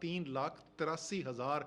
3,83,000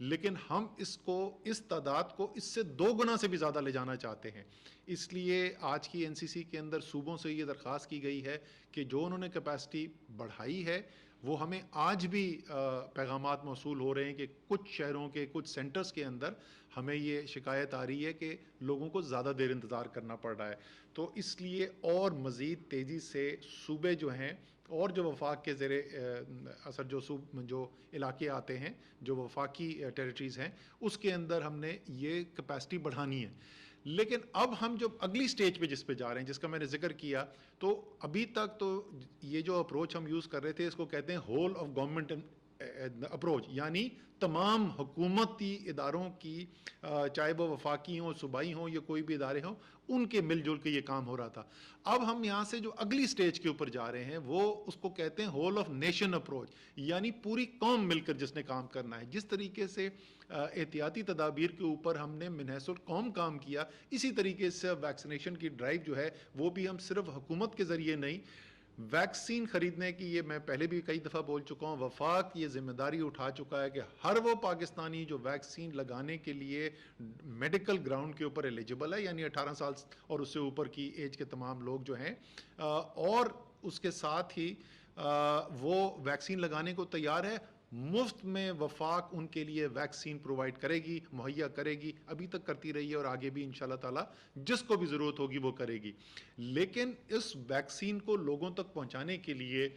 لیکن ہم اس کو اس تعداد کو اس سے 2 گنا سے بھی زیادہ لے جانا چاہتے ہیں. اس لیے آج کی NCC کے اندر صوبوں سے یہ درخواست کی گئی ہے کہ جو انہوں نے کیپیسٹی بڑھائی ہے وہ ہمیں آج بھی پیغامات موصول ہو رہے ہیں کہ کچھ شہروں کے کچھ سینٹرز کے اندر ہمیں یہ شکایت آ رہی ہے کہ لوگوں کو زیادہ دیر انتظار کرنا پڑ رہا ہے. تو اس لیے اور مزید تیزی سے صوبے جو ہیں اور جو وفاق کے زیر اثر جو علاقے آتے ہیں جو وفاقی ٹیریٹریز ہیں اس کے اندر ہم نے یہ کیپیسٹی بڑھانی ہے. لیکن اب ہم جو اگلی سٹیج پہ جس پہ جا رہے ہیں جس کا میں نے ذکر کیا تو ابھی تک تو یہ جو اپروچ ہم یوز کر رہے تھے اس کو کہتے ہیں ہول آف گورنمنٹ اپروچ, یعنی تمام حکومتی اداروں کی چاہے وہ وفاقی ہوں صوبائی ہوں یا کوئی بھی ادارے ہوں ان کے مل جل کے یہ کام ہو رہا تھا. اب ہم یہاں سے جو اگلی سٹیج کے اوپر جا رہے ہیں وہ اس کو کہتے ہیں ہول آف نیشن اپروچ, یعنی پوری قوم مل کر جس نے کام کرنا ہے. جس طریقے سے احتیاطی تدابیر کے اوپر ہم نے من حیث القوم کام کیا, اسی طریقے سے ویکسینیشن کی ڈرائیو جو ہے وہ بھی ہم صرف حکومت کے ذریعے نہیں, ویکسین خریدنے کی یہ میں پہلے بھی کئی دفعہ بول چکا ہوں, وفاق یہ ذمہ داری اٹھا چکا ہے کہ ہر وہ پاکستانی جو ویکسین لگانے کے لیے میڈیکل گراؤنڈ کے اوپر ایلیجبل ہے, یعنی 18 سال اور اس سے اوپر کی ایج کے تمام لوگ جو ہیں, اور اس کے ساتھ ہی وہ ویکسین لگانے کو تیار ہے, مفت میں وفاق ان کے لیے ویکسین پرووائڈ کرے گی, مہیا کرے گی, ابھی تک کرتی رہی ہے اور آگے بھی انشاءاللہ تعالی جس کو بھی ضرورت ہوگی وہ کرے گی. لیکن اس ویکسین کو لوگوں تک پہنچانے کے لیے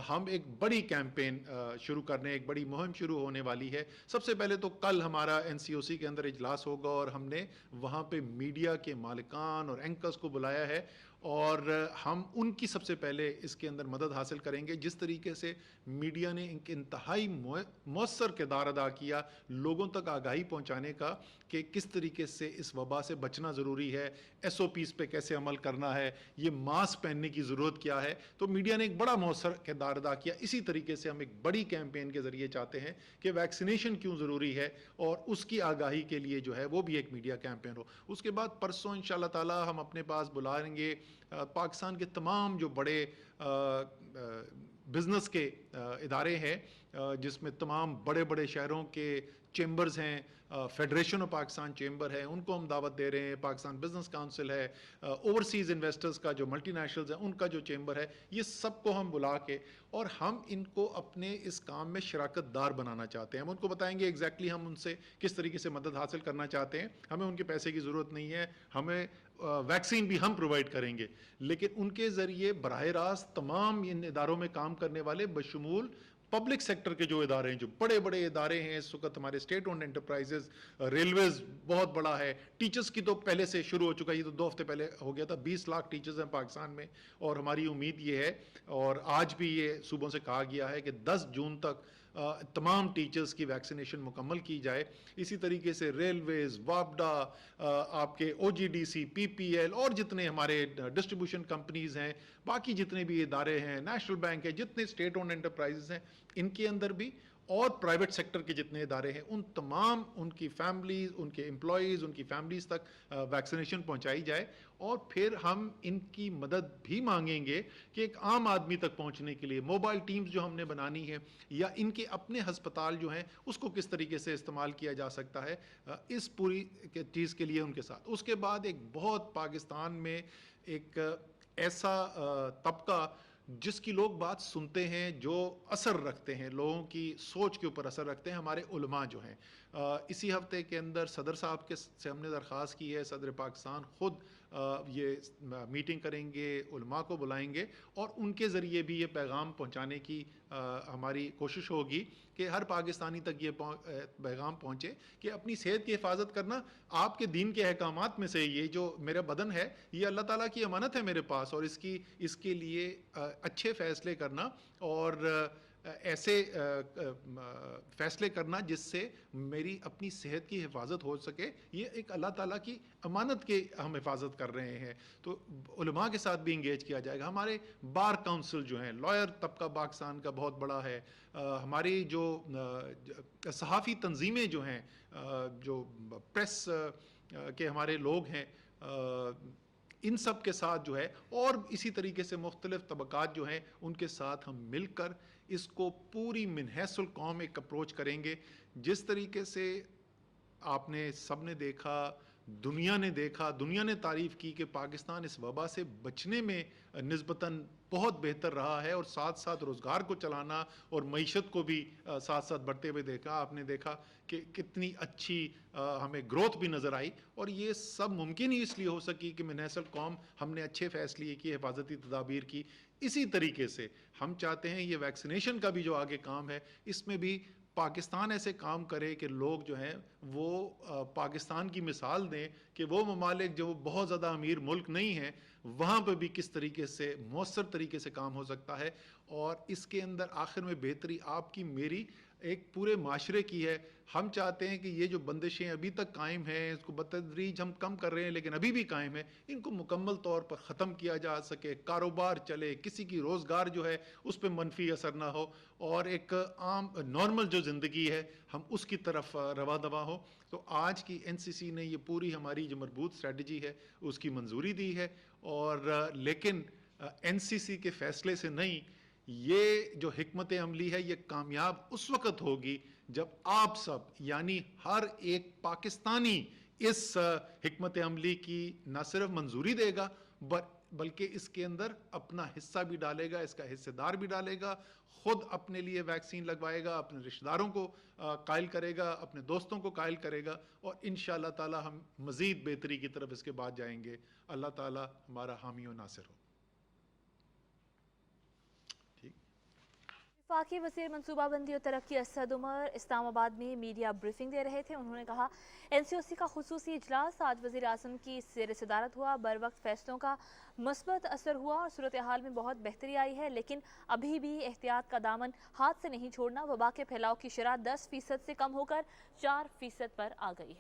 ہم ایک بڑی کیمپین شروع کرنے, ایک بڑی مہم شروع ہونے والی ہے. سب سے پہلے تو کل ہمارا NCOC کے اندر اجلاس ہوگا اور ہم نے وہاں پہ میڈیا کے مالکان اور اینکرز کو بلایا ہے اور ہم ان کی سب سے پہلے اس کے اندر مدد حاصل کریں گے. جس طریقے سے میڈیا نے ایک انتہائی مؤثر کردار ادا کیا لوگوں تک آگاہی پہنچانے کا کہ کس طریقے سے اس وبا سے بچنا ضروری ہے, SOPs پہ کیسے عمل کرنا ہے, یہ ماسک پہننے کی ضرورت کیا ہے, تو میڈیا نے ایک بڑا مؤثر کردار ادا کیا. اسی طریقے سے ہم ایک بڑی کیمپین کے ذریعے چاہتے ہیں کہ ویکسینیشن کیوں ضروری ہے اور اس کی آگاہی کے لیے جو ہے وہ بھی ایک میڈیا کیمپین ہو. اس کے بعد پرسوں انشاءاللہ تعالی ہم اپنے پاس بلائیں گے پاکستان کے تمام جو بڑے بزنس کے ادارے ہیں, جس میں تمام بڑے بڑے شہروں کے چیمبرز ہیں, فیڈریشن آف پاکستان چیمبر ہے, ان کو ہم دعوت دے رہے ہیں, پاکستان بزنس کاؤنسل ہے, اوورسیز انویسٹرز کا جو ملٹی نیشنلز ہیں ان کا جو چیمبر ہے, یہ سب کو ہم بلا کے اور ہم ان کو اپنے اس کام میں شراکت دار بنانا چاہتے ہیں. ہم ان کو بتائیں گے ایگزیکٹلی ہم ان سے کس طریقے سے مدد حاصل کرنا چاہتے ہیں. ہمیں ان کے پیسے کی ضرورت نہیں ہے, ہمیں ویکسین بھی ہم پرووائڈ کریں گے, لیکن ان کے ذریعے براہ راست تمام ان اداروں میں کام کرنے والے بشمول پبلک سیکٹر کے جو ادارے ہیں, جو بڑے بڑے ادارے ہیں اس وقت ہمارے اسٹیٹ اونڈ انٹرپرائزز, ریلویز بہت بڑا ہے, ٹیچرز کی تو پہلے سے شروع ہو چکا ہے, یہ تو 2 ہفتے پہلے ہو گیا تھا. 20 لاکھ ٹیچرز ہیں پاکستان میں اور ہماری امید یہ ہے اور آج بھی یہ صوبوں سے کہا گیا ہے کہ 10 جون تک تمام ٹیچرز کی ویکسینیشن مکمل کی جائے. اسی طریقے سے ریلویز, وابڈا, آپ کے OGDC, PPL اور جتنے ہمارے ڈسٹریبیوشن کمپنیز ہیں, باقی جتنے بھی ادارے ہیں, نیشنل بینک ہے, جتنے اسٹیٹ اونڈ انٹرپرائزز ہیں ان کے اندر بھی, اور پرائیویٹ سیکٹر کے جتنے ادارے ہیں ان تمام ان کی فیملیز, ان کے امپلائیز, ان کی فیملیز تک ویکسینیشن پہنچائی جائے. اور پھر ہم ان کی مدد بھی مانگیں گے کہ ایک عام آدمی تک پہنچنے کے لیے موبائل ٹیمز جو ہم نے بنانی ہے یا ان کے اپنے ہسپتال جو ہیں اس کو کس طریقے سے استعمال کیا جا سکتا ہے اس پوری چیز کے لیے ان کے ساتھ. اس کے بعد ایک بہت پاکستان میں ایک ایسا طبقہ جس کی لوگ بات سنتے ہیں, جو اثر رکھتے ہیں, لوگوں کی سوچ کے اوپر اثر رکھتے ہیں, ہمارے علماء جو ہیں. اسی ہفتے کے اندر صدر صاحب کے سے ہم نے درخواست کی ہے, صدر پاکستان خود یہ میٹنگ کریں گے, علماء کو بلائیں گے اور ان کے ذریعے بھی یہ پیغام پہنچانے کی ہماری کوشش ہوگی کہ ہر پاکستانی تک یہ پیغام پہنچے کہ اپنی صحت کی حفاظت کرنا آپ کے دین کے احکامات میں سے, یہ جو میرا بدن ہے یہ اللہ تعالیٰ کی امانت ہے میرے پاس, اور اس کے لیے اچھے فیصلے کرنا اور ایسے فیصلے کرنا جس سے میری اپنی صحت کی حفاظت ہو سکے, یہ ایک اللہ تعالیٰ کی امانت کے ہم حفاظت کر رہے ہیں. تو علماء کے ساتھ بھی انگیج کیا جائے گا. ہمارے بار کونسل جو ہیں, لائر طبقہ پاکستان کا بہت بڑا ہے, ہماری جو صحافی تنظیمیں جو ہیں, جو پریس کے ہمارے لوگ ہیں, ان سب کے ساتھ جو ہے, اور اسی طریقے سے مختلف طبقات جو ہیں ان کے ساتھ ہم مل کر اس کو پوری من حیث القوم ایک اپروچ کریں گے جس طریقے سے آپ نے سب نے دیکھا، دنیا نے دیکھا، دنیا نے تعریف کی کہ پاکستان اس وبا سے بچنے میں نسبتاً بہت بہتر رہا ہے، اور ساتھ ساتھ روزگار کو چلانا اور معیشت کو بھی ساتھ ساتھ بڑھتے ہوئے دیکھا. آپ نے دیکھا کہ کتنی اچھی ہمیں گروتھ بھی نظر آئی، اور یہ سب ممکن ہی اس لیے ہو سکی کہ من حیث القوم ہم نے اچھے فیصلے کی، حفاظتی تدابیر کی. اسی طریقے سے ہم چاہتے ہیں یہ ویکسینیشن کا بھی جو آگے کام ہے، اس میں بھی پاکستان ایسے کام کرے کہ لوگ جو ہیں وہ پاکستان کی مثال دیں کہ وہ ممالک جو بہت زیادہ امیر ملک نہیں ہیں وہاں پہ بھی کس طریقے سے مؤثر طریقے سے کام ہو سکتا ہے. اور اس کے اندر آخر میں بہتری آپ کی میری ایک پورے معاشرے کی ہے. ہم چاہتے ہیں کہ یہ جو بندشیں ابھی تک قائم ہیں، اس کو بتدریج ہم کم کر رہے ہیں لیکن ابھی بھی قائم ہیں، ان کو مکمل طور پر ختم کیا جا سکے، کاروبار چلے، کسی کی روزگار جو ہے اس پہ منفی اثر نہ ہو، اور ایک عام نارمل جو زندگی ہے ہم اس کی طرف رواں دواں ہو. تو آج کی NCC نے یہ پوری ہماری جو مربوط اسٹریٹجی ہے اس کی منظوری دی ہے. اور لیکن NCC کے فیصلے سے نہیں، یہ جو حکمت عملی ہے یہ کامیاب اس وقت ہوگی جب آپ سب یعنی ہر ایک پاکستانی اس حکمت عملی کی نہ صرف منظوری دے گا بلکہ اس کے اندر اپنا حصہ بھی ڈالے گا، اس کا حصہ دار بھی ڈالے گا، خود اپنے لیے ویکسین لگوائے گا، اپنے رشتہ داروں کو قائل کرے گا، اپنے دوستوں کو قائل کرے گا، اور انشاءاللہ تعالی ہم مزید بہتری کی طرف اس کے بعد جائیں گے. اللہ تعالی ہمارا حامی و ناصر ہو. وفاقی وزیر منصوبہ بندی اور ترقی اسد عمر اسلام آباد میں میڈیا بریفنگ دے رہے تھے. انہوں نے کہا NCOC کا خصوصی اجلاس آج وزیر اعظم کی زیر صدارت ہوا، بروقت فیصلوں کا مثبت اثر ہوا اور صورتحال میں بہت بہتری آئی ہے، لیکن ابھی بھی احتیاط کا دامن ہاتھ سے نہیں چھوڑنا. وبا کے پھیلاؤ کی شرح 10% سے کم ہو کر 4% پر آ گئی ہے.